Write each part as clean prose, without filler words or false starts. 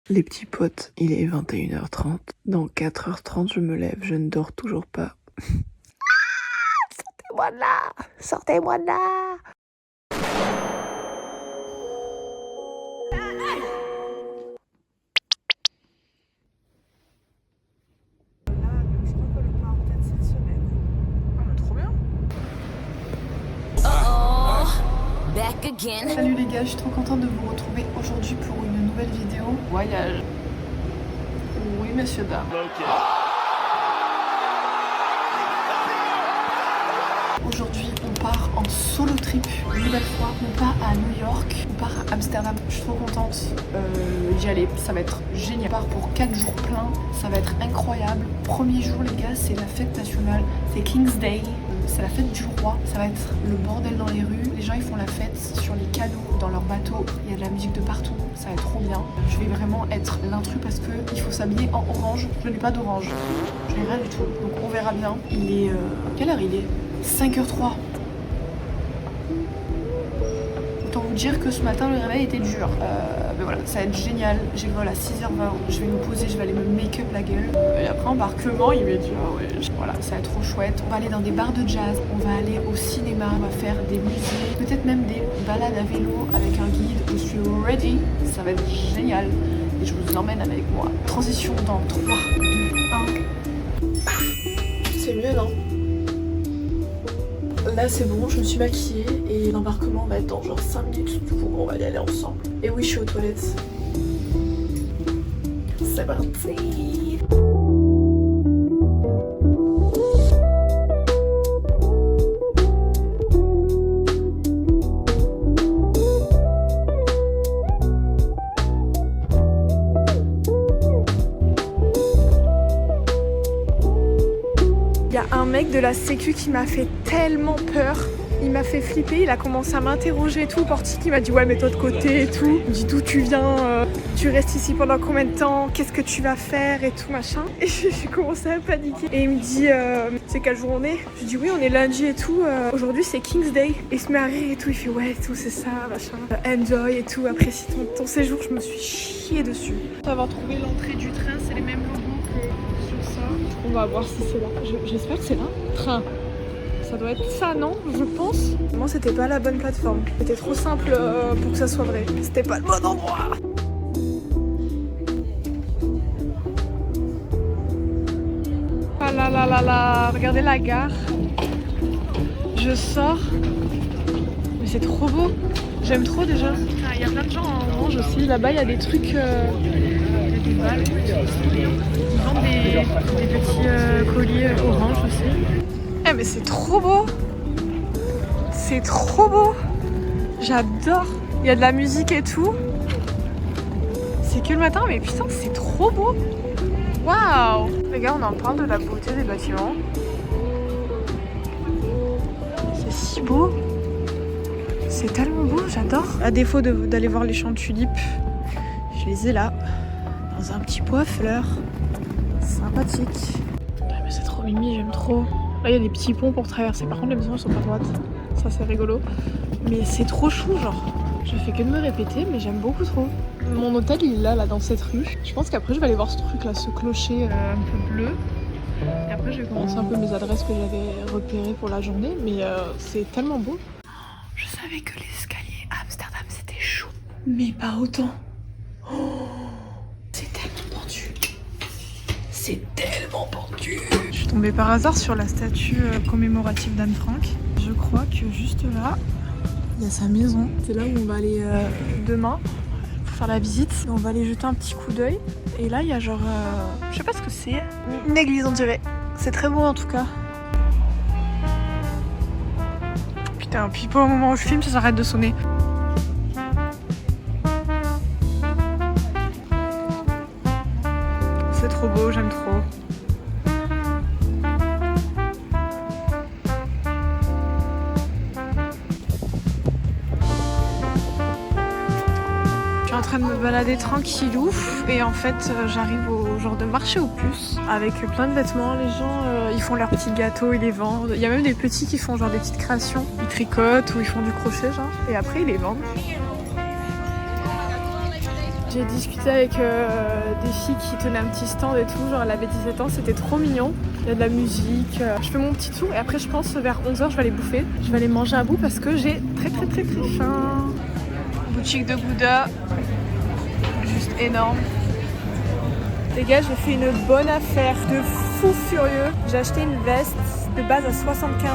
Les petits potes, il est 21h30. Dans 4h30, je me lève, je ne dors toujours pas. Sortez-moi de là! Sortez-moi de là! Je crois qu'on le part en tête cette semaine. Ah, mais trop bien! Back again. Salut les gars, je suis trop contente de vous retrouver aujourd'hui pour une nouvelle vidéo voyage. Oui, monsieur, dame. Aujourd'hui, on part en solo trip une nouvelle fois. On part à New York, on part à Amsterdam. Je suis trop contente d'y aller. Ça va être génial. On part pour 4 jours pleins. Ça va être incroyable. Premier jour, les gars, c'est la fête nationale. C'est King's Day. C'est la fête du roi. Ça va être le bordel dans les rues. Les gens, ils font la fête sur les canaux, dans leurs bateaux. Il y a de la musique de partout. Ça va être trop bien. Je vais vraiment être l'intrus parce que il faut s'habiller en orange. Je n'ai pas d'orange. Je n'ai rien du tout. Donc on verra bien. Il est... Quelle heure il est ? 5h03. Autant vous dire que ce matin le réveil était dur. Mais voilà, ça va être génial. J'ai le vol à 6h20. Je vais me poser, je vais aller me make-up la gueule. Et après embarquement immédiat. Ouais. Voilà, ça va être trop chouette. On va aller dans des bars de jazz. On va aller au cinéma. On va faire des musées. Peut-être même des balades à vélo avec un guide. Je suis ready. Ça va être génial. Et je vous emmène avec moi. Transition dans 3, 2, 1. C'est mieux, non ? Là c'est bon, je me suis maquillée et l'embarquement va être dans genre 5 minutes, du coup on va y aller ensemble. Et oui, je suis aux toilettes. C'est parti. Il y a un mec de la sécu qui m'a fait tellement peur. Il m'a fait flipper, il a commencé à m'interroger et tout. Le portique, il m'a dit ouais, mets-toi de côté et tout. Il me dit d'où tu viens, tu restes ici pendant combien de temps, qu'est-ce que tu vas faire et tout machin. Et j'ai commencé à paniquer. Et il me dit c'est quel jour on est? Je lui dis oui, on est lundi et tout. Aujourd'hui c'est King's Day. Et il se met à rire et tout. Il fait ouais, et tout, c'est ça, machin. Enjoy et tout, apprécie ton séjour. Je me suis chiée dessus. Avoir trouvé l'entrée du train, c'est les mêmes logos que sur ça. On va voir si c'est là. J'espère que c'est là. Train. Ça doit être ça, non? Je pense. Moi, c'était pas la bonne plateforme. C'était trop simple pour que ça soit vrai. C'était pas le bon endroit. Ah là là là là, regardez la gare. Je sors. Mais c'est trop beau. J'aime trop déjà. Il y a plein de gens en orange aussi. Là-bas, il y a des trucs. Il y a des balles. Ils vendent des petits colliers orange aussi. Eh mais c'est trop beau! C'est trop beau! J'adore! Il y a de la musique et tout. C'est que le matin, mais putain, c'est trop beau! Waouh! Les gars, on en parle de la beauté des bâtiments. C'est si beau! C'est tellement beau, j'adore! À défaut d'aller voir les champs de tulipes, je les ai là, dans un petit pot à fleurs. Sympathique. Ah, mais c'est trop mimi, j'aime trop. Là, il y a des petits ponts pour traverser. Par contre, les maisons, elles sont pas droites. Ça, c'est rigolo. Mais c'est trop chou, genre. Je fais que de me répéter, mais j'aime beaucoup trop. Mon hôtel, il est là, dans cette rue. Je pense qu'après, je vais aller voir ce truc-là, ce clocher un peu bleu. Et après, je vais commencer un peu mes adresses que j'avais repérées pour la journée. Mais c'est tellement beau. Je savais que les escaliers à Amsterdam, c'était chaud. Mais pas autant. Oh, c'est tellement pentu. C'est tellement pentu. Je suis tombée par hasard sur la statue commémorative d'Anne Frank. Je crois que juste là, il y a sa maison. C'est là où on va aller demain pour faire la visite. Et on va aller jeter un petit coup d'œil. Et là, il y a genre, je sais pas ce que c'est. Une église, on dirait. C'est très beau en tout cas. Putain, puis pour le moment où je filme, ça s'arrête de sonner. C'est trop beau, j'aime trop. Je suis en train de me balader tranquillou et en fait j'arrive au genre de marché aux puces avec plein de vêtements. Les gens ils font leurs petits gâteaux, ils les vendent. Il y a même des petits qui font genre des petites créations. Ils tricotent ou ils font du crochet genre et après ils les vendent. J'ai discuté avec des filles qui tenaient un petit stand et tout, genre elle avait 17 ans, c'était trop mignon. Il y a de la musique, je fais mon petit tour et après je pense vers 11h je vais aller bouffer. Je vais aller manger un bout parce que j'ai très faim. Boutique de Gouda, juste énorme. Les gars, j'ai fait une bonne affaire de fou furieux. J'ai acheté une veste de base à 75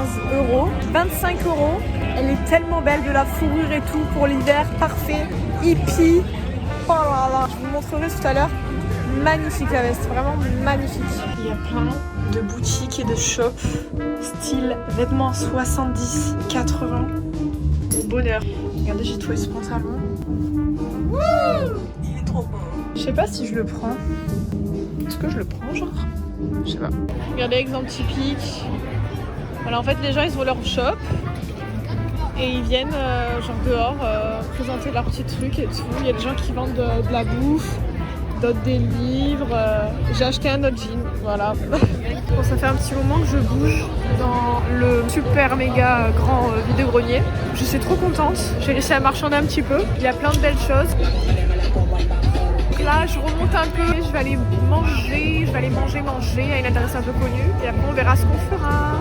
€, 25 €. Elle est tellement belle, de la fourrure et tout pour l'hiver, parfait, hippie. Oh là là, je vous montrerai tout à l'heure. Magnifique la veste, vraiment magnifique. Il y a plein de boutiques et de shops, style vêtements 70, 80. Bonheur. Regardez, j'ai trouvé ce pantalon. Il est trop beau. Je sais pas si je le prends. Est-ce que je le prends, genre? Je sais pas. Regardez, exemple typique. Voilà, en fait, les gens, ils ont leur shop. Et ils viennent, genre dehors, présenter leurs petits trucs et tout. Il y a des gens qui vendent de la bouffe, d'autres des livres. J'ai acheté un autre jean, voilà. Bon, ça fait un petit moment que je bouge dans le super méga grand vide-grenier. Je suis trop contente. J'ai réussi à marchander un petit peu. Il y a plein de belles choses. Là, je remonte un peu, je vais aller manger, à une adresse un peu connue et après on verra ce qu'on fera.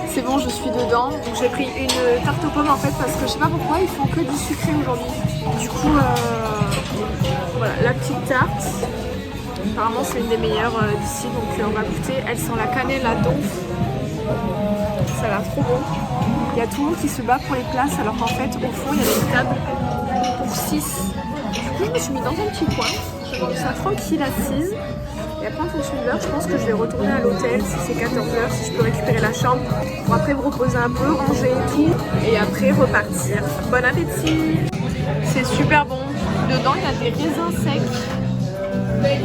C'est bon, je suis dedans. Donc j'ai pris une tarte aux pommes en fait parce que je sais pas pourquoi ils font que du sucré aujourd'hui. Du coup, voilà la petite tarte. Apparemment c'est une des meilleures d'ici, donc on va goûter. Elle sent la cannelle, la donf. Ça a l'air trop bon. Il y a tout le monde qui se bat pour les places alors qu'en fait au fond il y a des tables pour 6. Du coup je me suis mis dans un petit coin. Je mange ça tranquille assise. Et après en fonction de l'heure, je pense que je vais retourner à l'hôtel si c'est 14h, si je peux récupérer la chambre pour après me reposer un peu, ranger et tout, et après repartir. Bon appétit! C'est super bon. Dedans il y a des raisins secs. Mais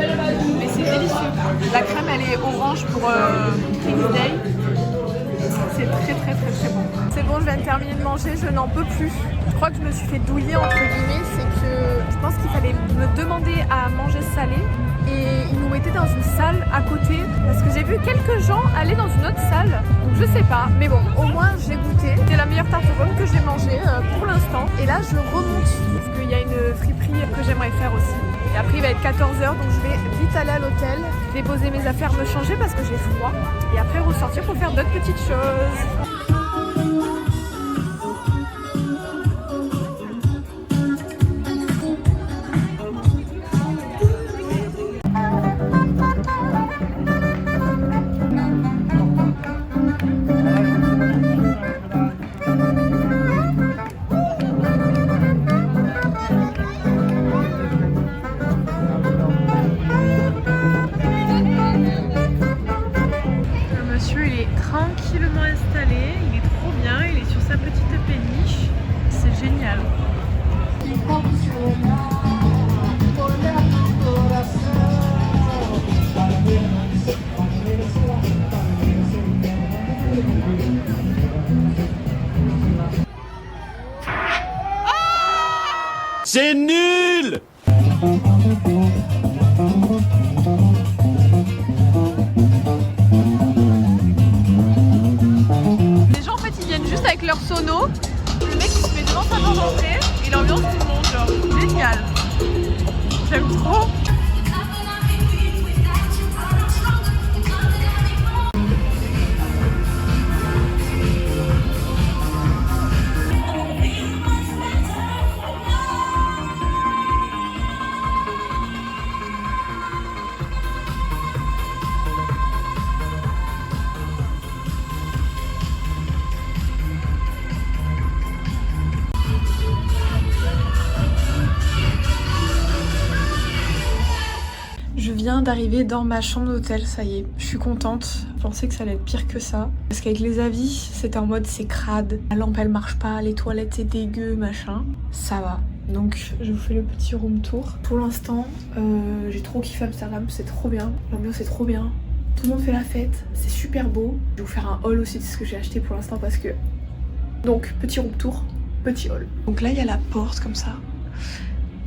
c'est délicieux. La crème elle est orange pour King's Day. C'est très bon. C'est bon, je viens de terminer de manger, je n'en peux plus. Je crois que je me suis fait douiller entre guillemets, c'est que je pense qu'il fallait me demander à manger salé. Et ils nous mettaient dans une salle à côté parce que j'ai vu quelques gens aller dans une autre salle, donc je sais pas, mais bon, au moins j'ai goûté. C'était la meilleure tarte aux pommes que j'ai mangée pour l'instant. Et là je remonte parce qu'il y a une friperie que j'aimerais faire aussi. Et après il va être 14h, donc je vais vite aller à l'hôtel, déposer mes affaires, me changer parce que j'ai froid, et après ressortir pour faire d'autres petites choses. Tranquillement installé, il est trop bien, il est sur sa petite péniche, c'est génial. C'est nul! Avec leur sono, le mec il se met devant sa porte d'entrée et l'ambiance tout le monde, genre génial. J'aime trop. Je viens d'arriver dans ma chambre d'hôtel, ça y est, je suis contente. Je pensais que ça allait être pire que ça. Parce qu'avec les avis, c'était en mode c'est crade. La lampe elle marche pas, les toilettes c'est dégueu, machin. Ça va. Donc je vous fais le petit room tour. Pour l'instant, j'ai trop kiffé Amsterdam, c'est trop bien. L'ambiance est trop bien. Tout le monde fait la fête, c'est super beau. Je vais vous faire un haul aussi de ce que j'ai acheté pour l'instant parce que... Donc petit room tour, petit haul. Donc là il y a la porte comme ça.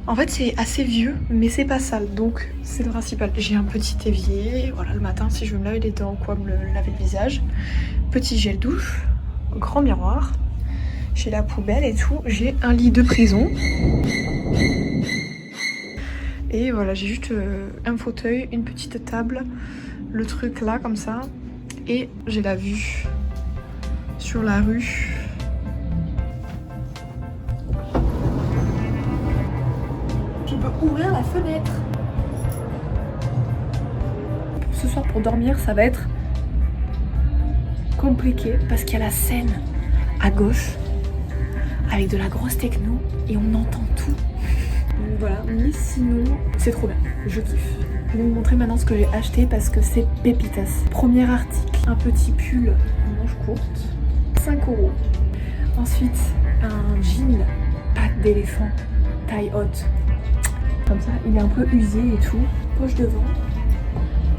En fait c'est assez vieux mais c'est pas sale donc c'est le principal. J'ai un petit évier, voilà le matin si je veux me laver les dents ou quoi, me laver le visage. Petit gel douche, grand miroir. J'ai la poubelle et tout, j'ai un lit de prison. Et voilà j'ai juste un fauteuil, une petite table, le truc là comme ça. Et j'ai la vue sur la rue. Je peux ouvrir la fenêtre. Ce soir pour dormir ça va être compliqué parce qu'il y a la scène à gauche avec de la grosse techno et on entend tout. Donc voilà, mais sinon c'est trop bien, je kiffe. Je vais vous montrer maintenant ce que j'ai acheté parce que c'est pépitas. Premier article, un petit pull en manche courte, 5 €. Ensuite un jean patte d'éléphant, taille haute. Comme ça, il est un peu usé et tout. Poche devant,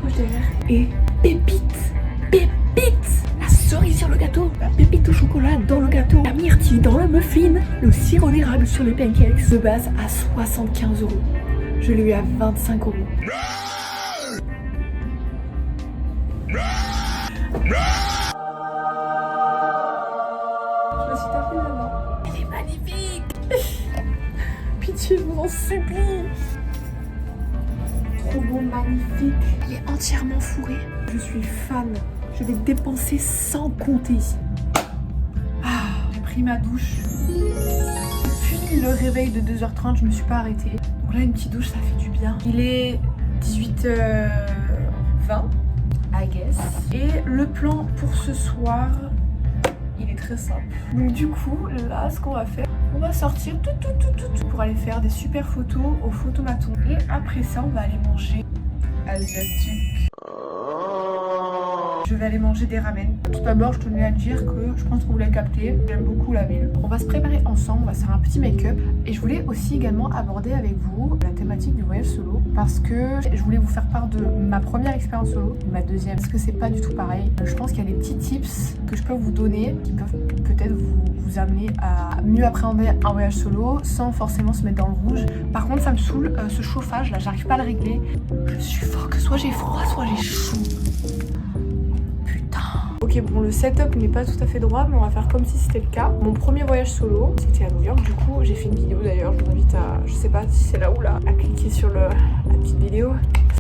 poche derrière. Et pépite, pépite, la cerise sur le gâteau, la pépite au chocolat dans le gâteau, la myrtille dans le muffin, le sirop d'érable sur les pancakes. De base à 75 €. Je l'ai eu à 25 €. Je me suis tapé la main. Elle est magnifique. Pitié, je vous en supplie. Trop beau, magnifique. Il est entièrement fourré. Je suis fan. Je vais dépenser sans compter ici. Ah, j'ai pris ma douche. Depuis le réveil de 2h30, je me suis pas arrêtée. Donc là, une petite douche, ça fait du bien. Il est 18h20, I guess. Et le plan pour ce soir, il est très simple. Donc du coup, là, ce qu'on va faire, on va sortir tout pour aller faire des super photos au photomaton. Et après ça, on va aller manger asiatique. Je vais aller manger des ramen. Tout d'abord, je tenais à dire que je pense que vous l'avez capté, j'aime beaucoup la ville. On va se préparer ensemble, on va se faire un petit make-up. Et je voulais aussi également aborder avec vous la thématique du voyage solo. Parce que je voulais vous faire part de ma première expérience solo, ma deuxième. Parce que c'est pas du tout pareil. Je pense qu'il y a des petits tips que je peux vous donner qui peuvent peut-être vous amener à mieux appréhender un voyage solo sans forcément se mettre dans le rouge. Par contre, ça me saoule, ce chauffage là, j'arrive pas à le régler. Je suffoque, soit j'ai froid, soit j'ai chaud. Ok, bon, le setup n'est pas tout à fait droit, mais on va faire comme si c'était le cas. Mon premier voyage solo, c'était à New York. Du coup, j'ai fait une vidéo d'ailleurs. Je vous invite à, je sais pas si c'est là ou là, à cliquer sur la petite vidéo.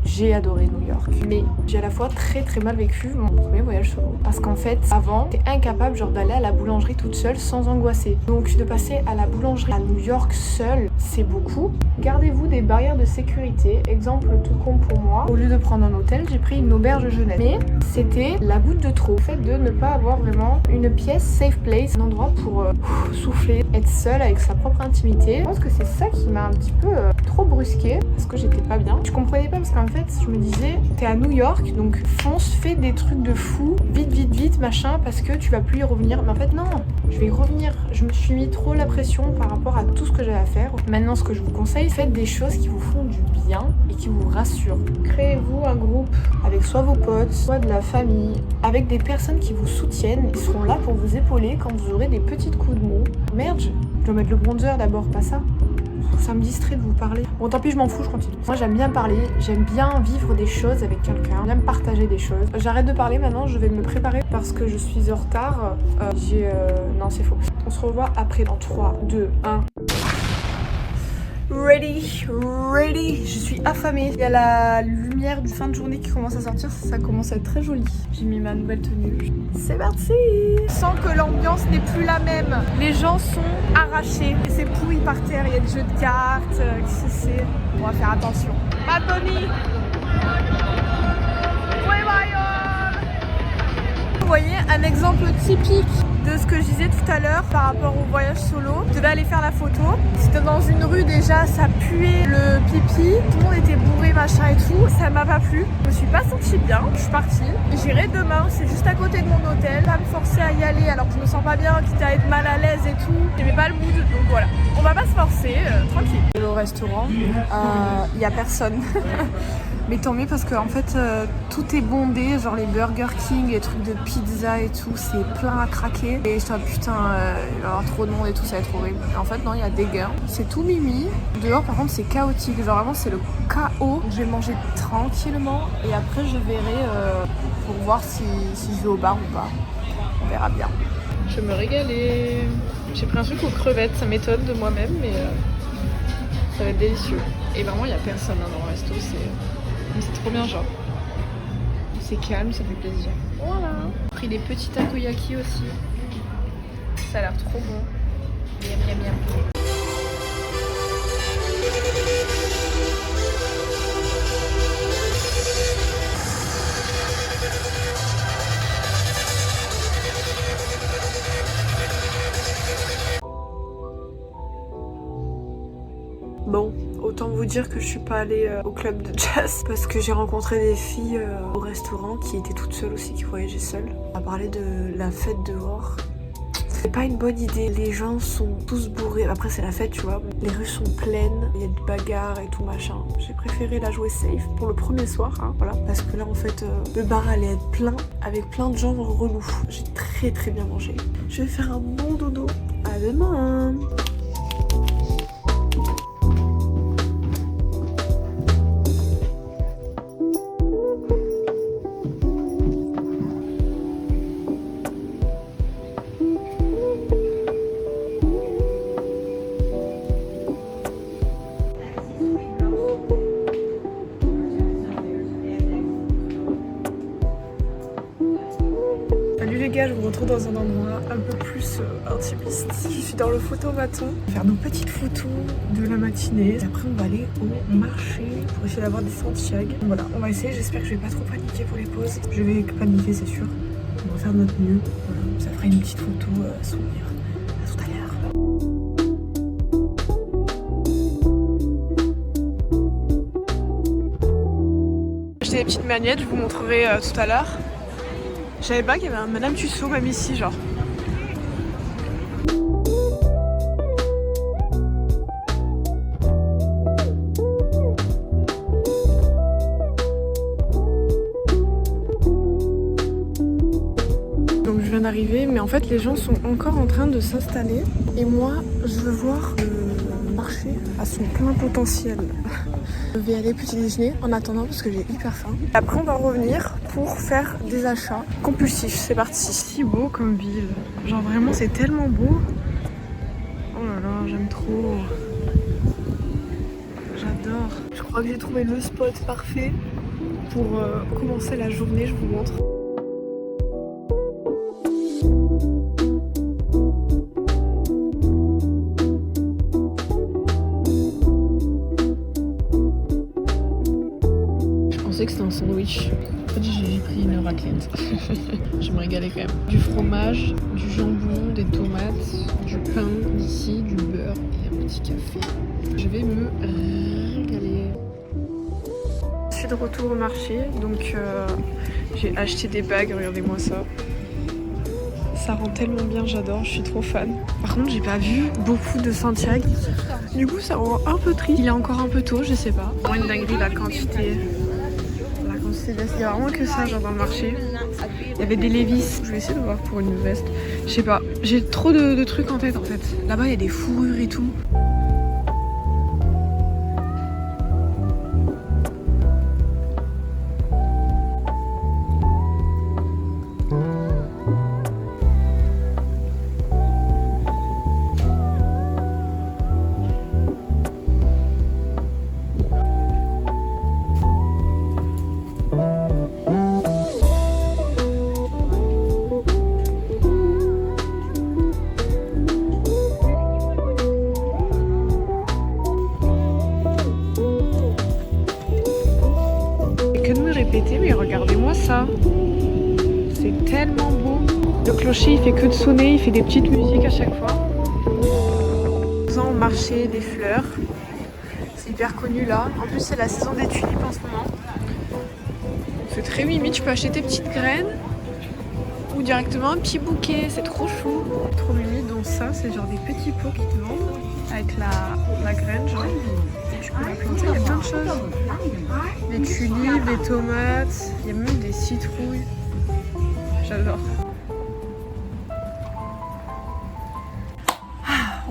J'ai adoré New York, mais j'ai à la fois très mal vécu mon premier voyage solo. Parce qu'en fait, avant, j'étais incapable genre d'aller à la boulangerie toute seule sans angoisser. Donc de passer à la boulangerie à New York seule, c'est beaucoup. Gardez-vous des barrières de sécurité. Exemple tout con pour moi. Au lieu de prendre un hôtel, j'ai pris une auberge jeunesse. Mais c'était la goutte de trop. Le fait de ne pas avoir vraiment une pièce safe place, un endroit pour souffler, être seule avec sa propre intimité. Je pense que c'est ça qui m'a un petit peu trop brusqué parce que j'étais pas bien. Je comprenais pas parce qu'en fait, je me disais, t'es à New York, donc fonce, fais des trucs de fou, vite, machin, parce que tu vas plus y revenir. Mais en fait, non, je vais y revenir. Je me suis mis trop la pression par rapport à tout ce que j'avais à faire. Maintenant, ce que je vous conseille, faites des choses qui vous font du bien et qui vous rassurent. Créez-vous un groupe avec soit vos potes, soit de la famille, avec des personnes qui vous soutiennent. Ils seront là pour vous épauler quand vous aurez des petites coups de mou. Merde, je dois mettre le bronzer d'abord, pas ça. Ça me distrait de vous parler. Bon, tant pis, je m'en fous, je continue. Moi, j'aime bien parler, j'aime bien vivre des choses avec quelqu'un, j'aime partager des choses. J'arrête de parler maintenant, je vais me préparer parce que je suis en retard. Non, c'est faux. On se revoit après dans 3, 2, 1. Ready. Je suis affamée. Il y a la lumière du fin de journée qui commence à sortir, ça commence à être très joli. J'ai mis ma nouvelle tenue. C'est parti. Je sens que l'ambiance n'est plus la même. Les gens sont arrachés. C'est pourri par terre, il y a des jeux de cartes. Qu'est-ce que c'est? On va faire attention. Ma Tony. Vous voyez un exemple typique de ce que je disais tout à l'heure par rapport au voyage solo. Je devais aller faire la photo. C'était dans une rue déjà, ça puait le pipi. Tout le monde était bourré, machin et tout. Ça m'a pas plu. Je me suis pas sentie bien. Je suis partie. J'irai demain, c'est juste à côté de mon hôtel. Pas me forcer à y aller alors que je me sens pas bien, quitte à être mal à l'aise et tout. J'aimais pas le mood, donc voilà. On va pas se forcer, tranquille. Au restaurant, y a personne. Mais tant mieux parce que en fait tout est bondé, genre les Burger King, les trucs de pizza et tout, c'est plein à craquer. Et je suis putain, il va y avoir trop de monde et tout, ça va être horrible. Et en fait non, il y a des gars, c'est tout mimi. Dehors par contre c'est chaotique, genre vraiment c'est le chaos. Je vais manger tranquillement et après je verrai pour voir si je vais au bar ou pas. On verra bien. Je vais me régaler. J'ai pris un truc aux crevettes, ça m'étonne de moi-même mais ça va être délicieux. Et vraiment il n'y a personne dans le resto, c'est trop bien genre. C'est calme, ça fait plaisir. Voilà. J'ai pris des petits takoyaki aussi. Ça a l'air trop bon. Miam miam miam. Bon, autant vous dire que je suis pas allée au club de jazz parce que j'ai rencontré des filles au restaurant qui étaient toutes seules aussi, qui voyageaient seules. On a parlé de la fête dehors. C'est pas une bonne idée, les gens sont tous bourrés, après c'est la fête tu vois, les rues sont pleines, il y a des bagarres et tout machin. J'ai préféré la jouer safe pour le premier soir, hein, voilà, parce que là en fait le bar allait être plein, avec plein de gens relous. J'ai très bien mangé. Je vais faire un bon dodo, à demain. Salut les gars, je vous retrouve dans un endroit un peu plus intimiste. Je suis dans le photomaton, on va faire nos petites photos de la matinée. Et après on va aller au marché pour essayer d'avoir des Santiago. Voilà, on va essayer, j'espère que je vais pas trop paniquer pour les pauses. Je vais paniquer c'est sûr. On va faire de notre mieux. Voilà, ça fera une petite photo souvenir. À tout à l'heure. J'ai acheté des petites magnettes, je vous montrerai tout à l'heure. Je savais pas qu'il y avait un Madame Tussaud même ici genre. Donc je viens d'arriver mais en fait les gens sont encore en train de s'installer et moi je veux voir le marché à son plein potentiel. Je vais aller petit déjeuner en attendant parce que j'ai hyper faim. Après on va revenir pour faire des achats compulsifs. C'est parti. Si beau comme ville. Genre vraiment c'est tellement beau. Oh là là, j'aime trop. J'adore. Je crois que j'ai trouvé le spot parfait pour commencer la journée. Je vous montre. Je pensais que c'était un sandwich. En fait, j'ai pris une raclette. Je me régalais quand même. Du fromage, du jambon, des tomates, du pain ici, du beurre et un petit café. Je vais me régaler. Je suis de retour au marché, donc j'ai acheté des bagues. Regardez-moi ça. Ça rend tellement bien, j'adore, je suis trop fan. Par contre, j'ai pas vu beaucoup de Santiago. Du coup, ça rend un peu triste. Il est encore un peu tôt, je sais pas. Vraiment une dinguerie, la quantité. Il y a vraiment que ça genre dans le marché. Il y avait des Levi's. Je vais essayer de voir pour une veste. Je sais pas. J'ai trop de trucs en tête en fait. Là-bas il y a des fourrures et tout. Mais regardez-moi ça, c'est tellement beau. Le clocher il fait que de sonner, il fait des petites musiques à chaque fois. Au marché des fleurs. C'est hyper connu là. En plus c'est la saison des tulipes en ce moment. C'est très mimi, tu peux acheter tes petites graines ou directement un petit bouquet, c'est trop chou. Trop mimi, donc ça c'est genre des petits pots qui te vendent avec la graine genre. Et tu peux la planter, il y a plein de choses. Des tulipes, des tomates, il y a même des citrouilles. J'adore.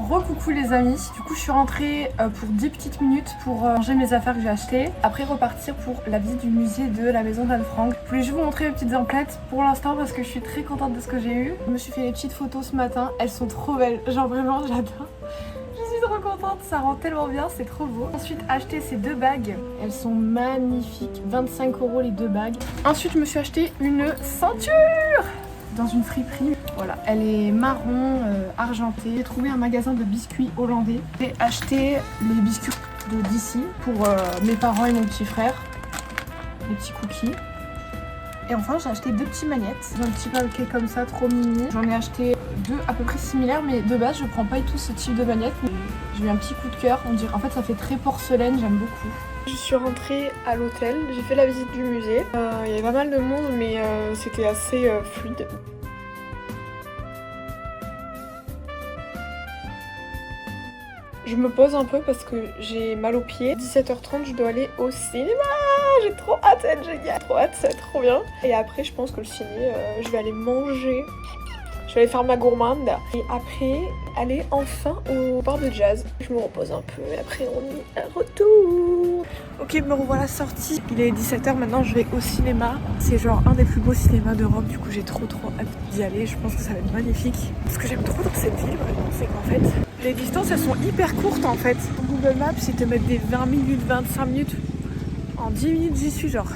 Recoucou les amis, du coup je suis rentrée pour 10 petites minutes pour ranger mes affaires que j'ai achetées. Après repartir pour la visite du musée de la maison d'Anne Frank. Je voulais juste vous montrer mes petites emplettes pour l'instant parce que je suis très contente de ce que j'ai eu. Je me suis fait les petites photos ce matin, elles sont trop belles, genre vraiment j'adore. Je suis trop contente, ça rend tellement bien, c'est trop beau. Ensuite acheté ces deux bagues, elles sont magnifiques, 25 € les deux bagues. Ensuite je me suis acheté une ceinture dans une friperie. Voilà, elle est marron argentée. J'ai trouvé un magasin de biscuits hollandais. J'ai acheté les biscuits d'ici pour mes parents et mon petit frère. Les petits cookies. Et enfin j'ai acheté deux petits magnettes. Un petit paquet comme ça, trop mini. J'en ai acheté deux à peu près similaires, mais de base je prends pas du tout ce type de magnettes. J'ai eu un petit coup de cœur, on dirait. En fait ça fait très porcelaine, j'aime beaucoup. Je suis rentrée à l'hôtel, j'ai fait la visite du musée. Il y avait pas mal de monde mais c'était assez fluide. Je me pose un peu parce que j'ai mal aux pieds. 17h30, je dois aller au cinéma. J'ai trop hâte, c'est génial. Trop hâte, c'est trop bien. Et après, je pense que le ciné, je vais aller manger. Je vais aller faire ma gourmande. Et après, aller enfin au bar de jazz. Je me repose un peu et après, on y retourne. Ok, me revoilà sortie. Il est 17h, maintenant je vais au cinéma. C'est genre un des plus beaux cinémas d'Europe. Du coup, j'ai trop hâte d'y aller. Je pense que ça va être magnifique. Ce que j'aime trop dans cette ville, vraiment, c'est qu'en fait, les distances, elles sont hyper courtes en fait. Google Maps, ils te mettent des 20 minutes, 25 minutes. En 10 minutes, j'y suis genre.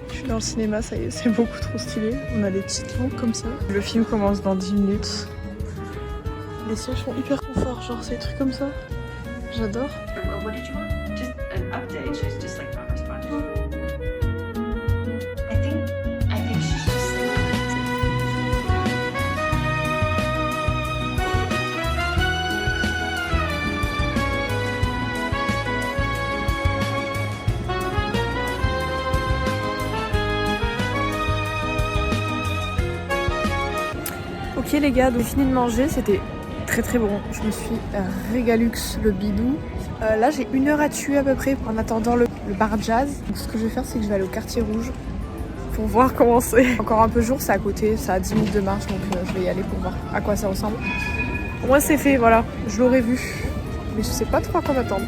Je suis dans le cinéma, ça y est, c'est beaucoup trop stylé. On a des petites lampes comme ça. Le film commence dans 10 minutes. Les sièges sont hyper confort, genre c'est des trucs comme ça. J'adore. What did you want? Just an update. She's just like not responding. I think she's just Ok les gars, donc j'ai fini de manger, c'était très bon. Je me suis régalux le bidou. Là j'ai 1 heure à tuer à peu près en attendant le bar jazz. Donc ce que je vais faire c'est que je vais aller au quartier rouge pour voir comment c'est. Encore un peu jour, c'est à côté, ça a 10 minutes de marche donc je vais y aller pour voir à quoi ça ressemble. Au moins c'est fait, voilà, je l'aurais vu. Mais je sais pas trop à quoi m'attendre.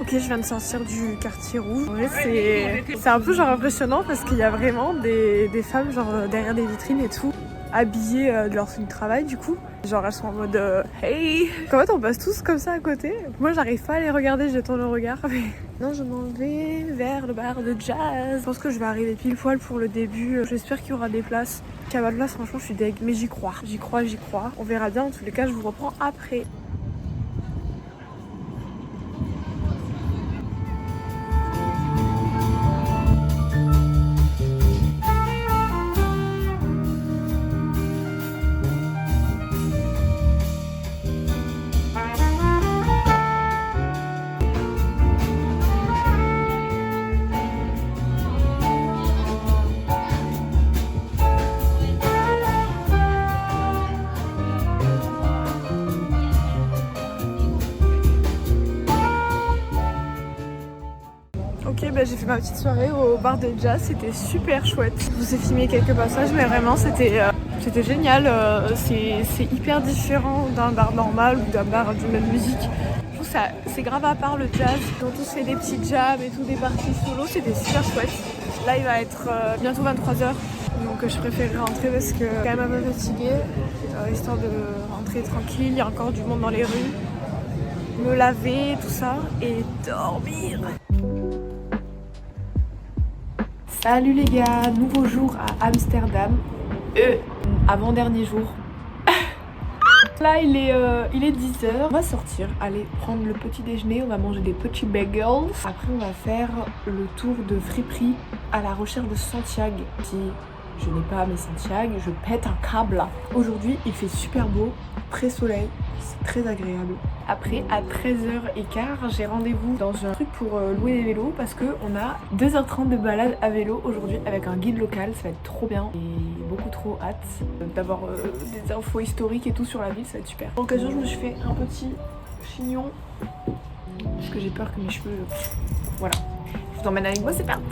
Ok, je viens de sortir du quartier rouge. En vrai, c'est un peu genre impressionnant parce qu'il y a vraiment des femmes genre derrière des vitrines et tout, habillées de leur tenue de travail du coup. Genre elles sont en mode hey. En fait on passe tous comme ça à côté. Moi j'arrive pas à les regarder, je tourne le regard. Mais... Non, je m'en vais vers le bar de jazz. Je pense que je vais arriver pile poil pour le début. J'espère qu'il y aura des places. Qu'il y a pas de place, franchement je suis deg, mais j'y crois. J'y crois. On verra bien, en tous les cas je vous reprends après. Ok, bah, j'ai fait ma petite soirée au bar de jazz, c'était super chouette. Je vous ai filmé quelques passages, mais vraiment c'était génial. C'est hyper différent d'un bar normal ou d'un bar de même musique. Je trouve que c'est grave à part le jazz. Ils ont tous fait des petits jams et tout, des parties solo, c'était super chouette. Là il va être bientôt 23h. Donc je préfère rentrer parce que je suis quand même un peu fatiguée, histoire de rentrer tranquille, il y a encore du monde dans les rues, me laver, tout ça, et dormir. Salut les gars, nouveau jour à Amsterdam, avant-dernier jour. Là il est 10h, on va sortir, aller prendre le petit déjeuner, on va manger des petits bagels. Après on va faire le tour de friperie à la recherche de Santiago. Si je n'ai pas mes Santiago, je pète un câble. Aujourd'hui il fait super beau, très soleil, c'est très agréable. Après à 13h15 j'ai rendez-vous dans un truc pour louer des vélos parce qu'on a 2h30 de balade à vélo aujourd'hui avec un guide local, ça va être trop bien et beaucoup trop hâte d'avoir des infos historiques et tout sur la ville, ça va être super. Pour l'occasion je me suis fait un petit chignon parce que j'ai peur que mes cheveux... Voilà, je vous emmène avec moi, c'est parti.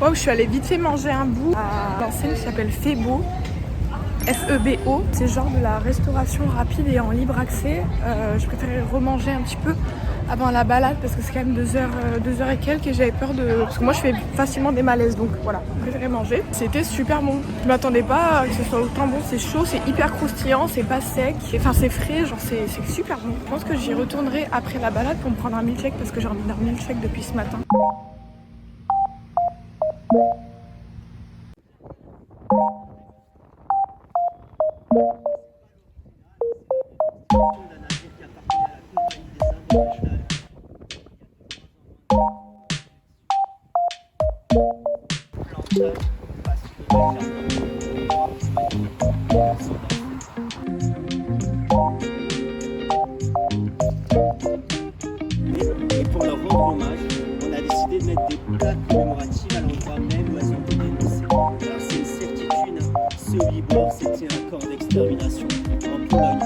Wow, je suis allée vite fait manger un bout à l'enseigne qui s'appelle Febo. F-E-B-O. C'est genre de la restauration rapide et en libre accès. Je préférais remanger un petit peu avant la balade parce que c'est quand même 2 heures et quelques et j'avais peur de... Parce que moi je fais facilement des malaises donc voilà, je préférais manger. C'était super bon. Je m'attendais pas à que ce soit autant bon, c'est chaud, c'est hyper croustillant, c'est pas sec. Enfin c'est frais, genre c'est super bon. Je pense que j'y retournerai après la balade pour me prendre un milkshake parce que j'ai envie d'un milkshake depuis ce matin. Et pour leur rendre hommage, on a décidé de mettre des plaques commémoratives à l'endroit même où elles ont été dénoncées. Alors c'est une certitude, ce Libor c'était un camp d'extermination en Pologne.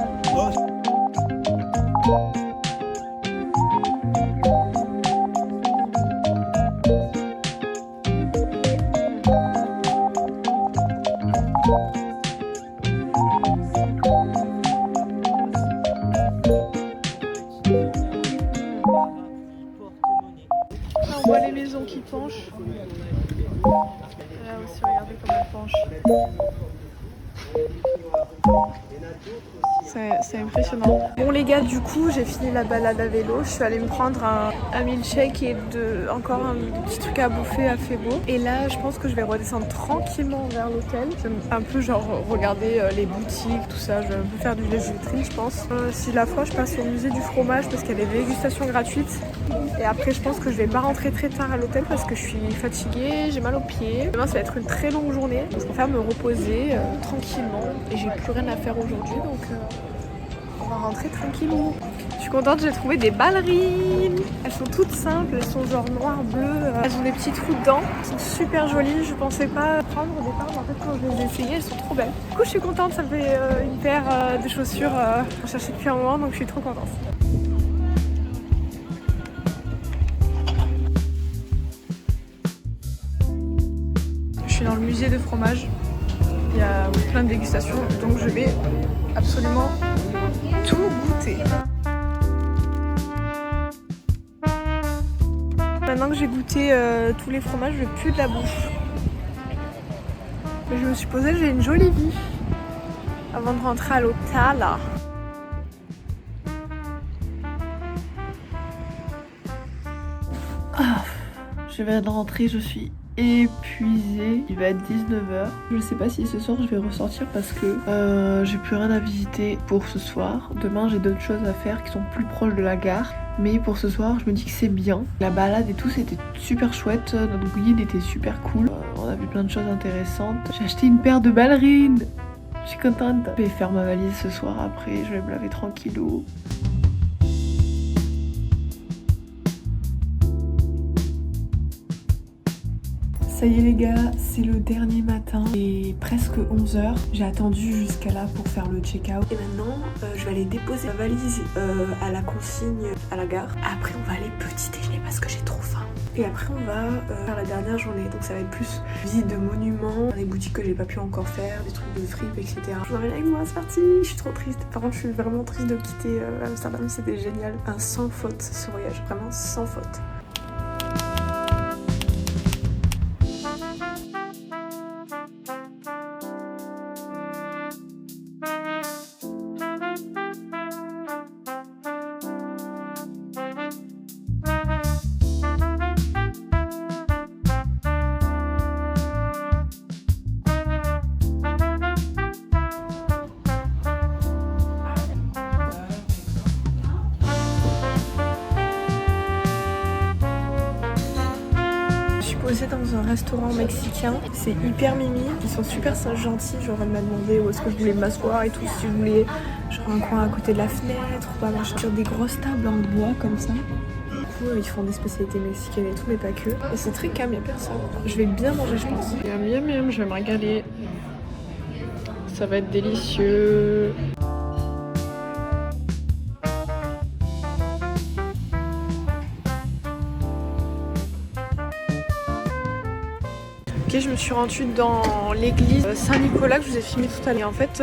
On voit les maisons qui penchent. Là aussi, regardez comme elles penchent. C'est impressionnant. Bon les gars, du coup j'ai fini la balade à vélo. Je suis allée me prendre un milkshake et encore un petit truc à bouffer à Febo. Et là je pense que je vais redescendre tranquillement vers l'hôtel. Je vais un peu genre regarder les boutiques, tout ça. Je vais un peu faire du lèche-vitrine je pense. Si la fois je passe au musée du fromage parce qu'il y a des dégustations gratuites. Et après je pense que je vais pas rentrer très tard à l'hôtel parce que je suis fatiguée, j'ai mal aux pieds. Demain ça va être une très longue journée. Je préfère me reposer tranquillement. Et j'ai plus rien à faire aujourd'hui donc... on va rentrer tranquillou. Je suis contente, j'ai trouvé des ballerines. Elles sont toutes simples, elles sont genre noires, bleues. Elles ont des petits trous dedans. Elles sont super jolies. Je pensais pas prendre au départ, mais en fait quand je les ai essayées, elles sont trop belles. Du coup je suis contente, ça me fait une paire de chaussures qu'on cherchait depuis un moment, donc je suis trop contente. Je suis dans le musée de fromage. Il y a plein de dégustations, donc je vais absolument tout goûter. Maintenant que j'ai goûté tous les fromages, je veux plus de la bouffe. Mais je me suis posée, j'ai une jolie vie avant de rentrer à l'hôtel. Je viens de rentrer, je suis épuisée. Il va être 19h. Je sais pas si ce soir je vais ressortir parce que j'ai plus rien à visiter pour ce soir. Demain j'ai d'autres choses à faire qui sont plus proches de la gare. Mais pour ce soir je me dis que c'est bien. La balade et tout c'était super chouette. Notre guide était super cool. On a vu plein de choses intéressantes. J'ai acheté une paire de ballerines. Je suis contente. Je vais faire ma valise ce soir après. Je vais me laver tranquillou. Ça y est les gars, c'est le dernier matin et presque 11h. J'ai attendu jusqu'à là pour faire le check-out. Et maintenant, je vais aller déposer ma valise à la consigne à la gare. Après, on va aller petit déjeuner parce que j'ai trop faim. Et après, on va faire la dernière journée. Donc ça va être plus visite de monuments, des boutiques que j'ai pas pu encore faire, des trucs de fripe, etc. Je vous emmène avec moi, c'est parti. Je suis trop triste. Par contre, je suis vraiment triste de quitter Amsterdam. C'était génial. Un sans faute ce voyage, vraiment sans faute. Posée dans un restaurant mexicain, c'est hyper mimi, ils sont super gentils, genre elle m'a demandé où est-ce que je voulais m'asseoir et tout, si je voulais genre un coin à côté de la fenêtre ou pas machin, sur des grosses tables en bois comme ça. Du coup ils font des spécialités mexicaines et tout mais pas que, et c'est très calme, y'a personne. Je vais bien manger je pense. Miam, je vais me régaler, ça va être délicieux. Je me suis rendue dans l'église Saint-Nicolas que je vous ai filmé tout à l'heure. Et en fait,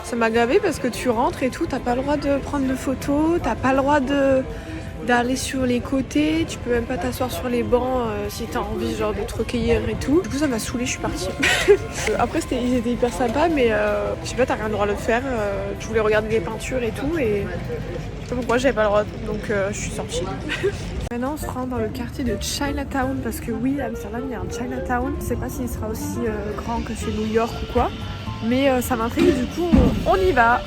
ça m'a gavé parce que tu rentres et tout, t'as pas le droit de prendre de photos, t'as pas le droit d'aller sur les côtés, tu peux même pas t'asseoir sur les bancs si t'as envie genre de te recueillir et tout. Du coup ça m'a saoulée, je suis partie. Après ils étaient hyper sympas mais je sais pas, t'as rien le droit de le faire. Je voulais regarder les peintures et tout et je sais pas pourquoi j'avais pas le droit donc je suis sortie. Maintenant on se rend dans le quartier de Chinatown parce que oui à Amsterdam il y a un Chinatown. Je sais pas s'il sera aussi grand que chez New York ou quoi, mais ça m'intrigue, du coup on y va.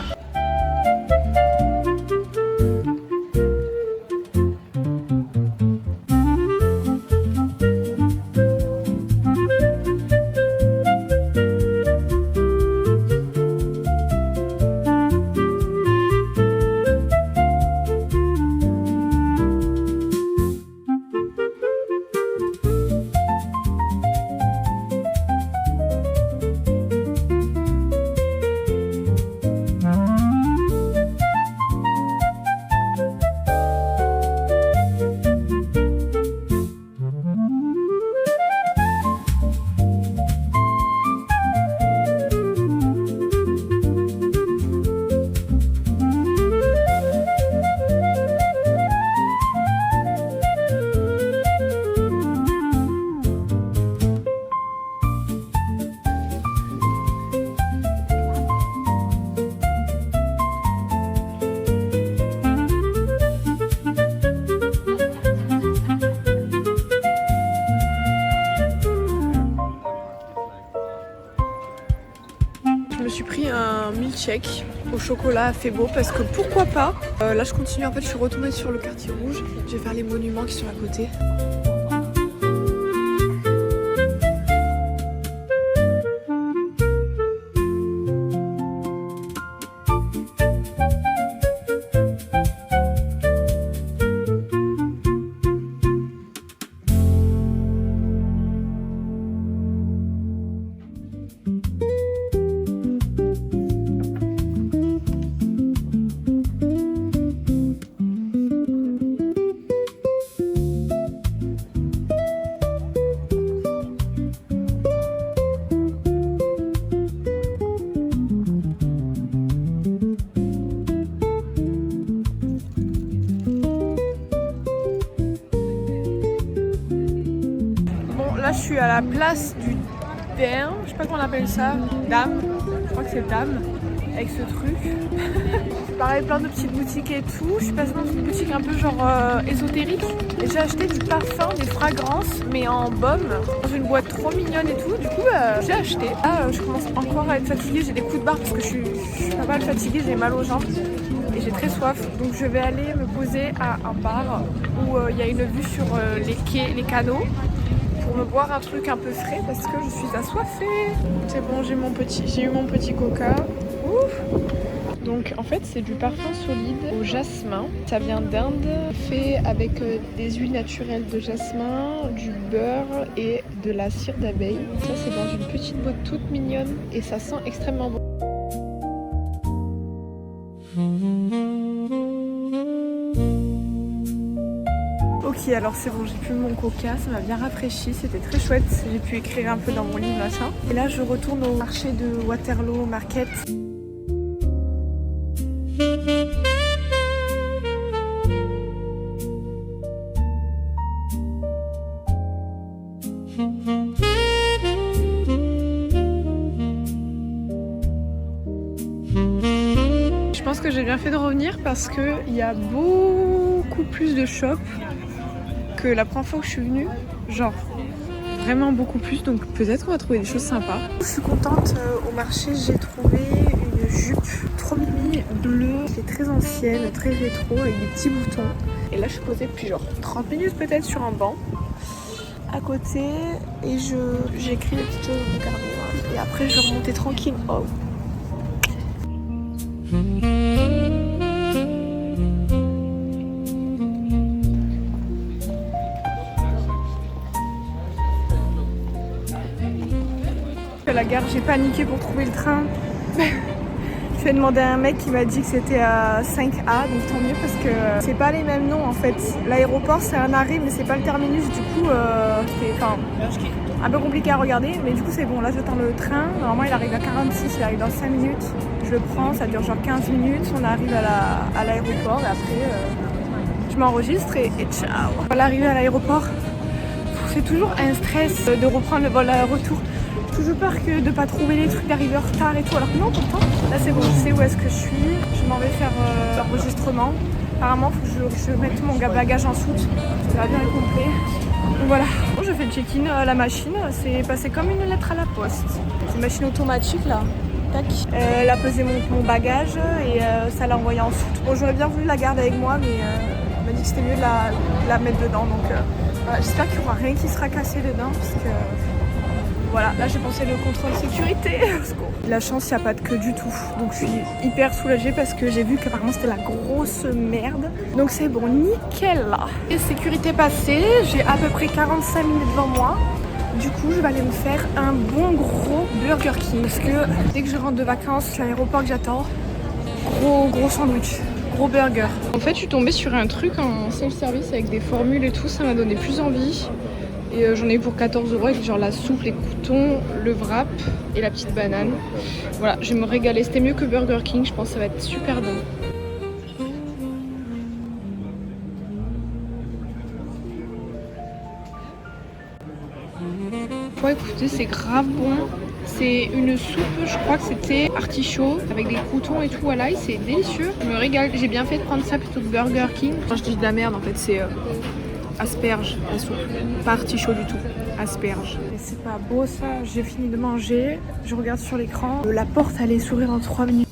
Je me suis pris un milkshake au chocolat à Febo parce que pourquoi pas. Là je continue, en fait je suis retournée sur le quartier rouge. Je vais faire les monuments qui sont à côté. Là je suis à la place du Dam, je sais pas comment on appelle ça, Dam, je crois que c'est Dam, avec ce truc. Pareil, plein de petites boutiques et tout. Je suis passée dans une boutique un peu genre ésotérique et j'ai acheté du parfum, des fragrances mais en baume, dans une boîte trop mignonne et tout. Du coup j'ai acheté. Là je commence encore à être fatiguée, j'ai des coups de barre parce que je suis pas mal fatiguée, j'ai mal aux jambes et j'ai très soif. Donc je vais aller me poser à un bar où il y a une vue sur les quais, les canaux, pour me boire un truc un peu frais parce que je suis assoiffée. C'est bon, j'ai eu mon petit coca. Ouf. Donc en fait c'est du parfum solide au jasmin. Ça vient d'Inde, fait avec des huiles naturelles de jasmin, du beurre et de la cire d'abeille. Ça c'est dans une petite boîte toute mignonne et ça sent extrêmement bon. Ok, alors c'est bon, j'ai pu mon coca, ça m'a bien rafraîchi, c'était très chouette, j'ai pu écrire un peu dans mon livre machin. Et là je retourne au marché de Waterloo Market. Je pense que j'ai bien fait de revenir parce qu'il y a beaucoup plus de shops que la première fois que je suis venue, genre vraiment beaucoup plus, donc peut-être qu'on va trouver des choses sympas. Je suis contente, au marché j'ai trouvé une jupe trop mimi bleue, qui est très ancienne, très rétro avec des petits boutons. Et là je suis posée depuis genre 30 minutes peut-être sur un banc à côté et j'écris les petites choses dans mon carnet et après je vais remonter tranquille. Oh. À la gare, j'ai paniqué pour trouver le train. J'ai demandé à un mec qui m'a dit que c'était à 5A, donc tant mieux parce que c'est pas les mêmes noms en fait. L'aéroport c'est un arrêt mais c'est pas le terminus, du coup c'était un peu compliqué à regarder, mais du coup c'est bon. Là j'attends le train, normalement il arrive à 46, il arrive dans 5 minutes. Je le prends, ça dure genre 15 minutes, on arrive à l'aéroport et après je m'enregistre et ciao. À l'arrivée à l'aéroport, c'est toujours un stress de reprendre le vol à retour. Toujours peur que de pas trouver les trucs, d'arriver en retard et tout, alors que non pourtant là c'est bon, je sais où est-ce que je suis, je m'en vais faire l'enregistrement. Apparemment il faut que je mette mon bagage en soute, ça va bien être complet. Donc voilà, bon, je fais le check-in à la machine, c'est passé comme une lettre à la poste. C'est une machine automatique là, tac. Elle a pesé mon bagage et ça l'a envoyé en soute. Bon j'aurais bien voulu la garder avec moi mais elle m'a dit que c'était mieux de la mettre dedans, donc voilà, j'espère qu'il n'y aura rien qui sera cassé dedans parce que voilà, là j'ai pensé le contrôle sécurité. La chance, il n'y a pas de queue du tout. Donc je suis hyper soulagée parce que j'ai vu qu'apparemment c'était la grosse merde. Donc c'est bon, nickel là. Et sécurité passée, j'ai à peu près 45 minutes devant moi. Du coup, je vais aller me faire un bon gros Burger King. Parce que dès que je rentre de vacances, l'aéroport que j'attends, gros sandwich. Gros burger. En fait, je suis tombée sur un truc en self-service avec des formules et tout, ça m'a donné plus envie. Et j'en ai eu pour 14 € avec genre la soupe, les croûtons, le wrap et la petite banane. Voilà, je vais me régaler. C'était mieux que Burger King, je pense que ça va être super bon. Bon écoutez, c'est grave bon. C'est une soupe, je crois que c'était artichaut avec des croûtons et tout à l'ail, c'est délicieux. Je me régale, j'ai bien fait de prendre ça plutôt que Burger King. Quand je dis de la merde en fait c'est asperge la soupe, pas artichaut du tout, asperge. C'est pas beau ça, j'ai fini de manger, je regarde sur l'écran, la porte allait s'ouvrir en 3 minutes.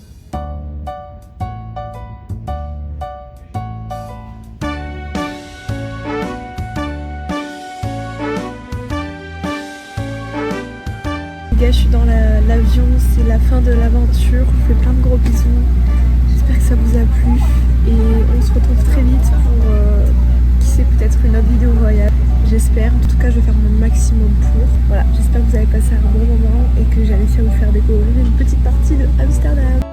Je suis dans l'avion, c'est la fin de l'aventure, je vous fais plein de gros bisous, j'espère que ça vous a plu et on se retrouve très vite pour qui sait peut-être une autre vidéo voyage, j'espère. En tout cas je vais faire mon maximum pour. Voilà, j'espère que vous avez passé un bon moment et que j'ai réussi à vous faire découvrir une petite partie de Amsterdam.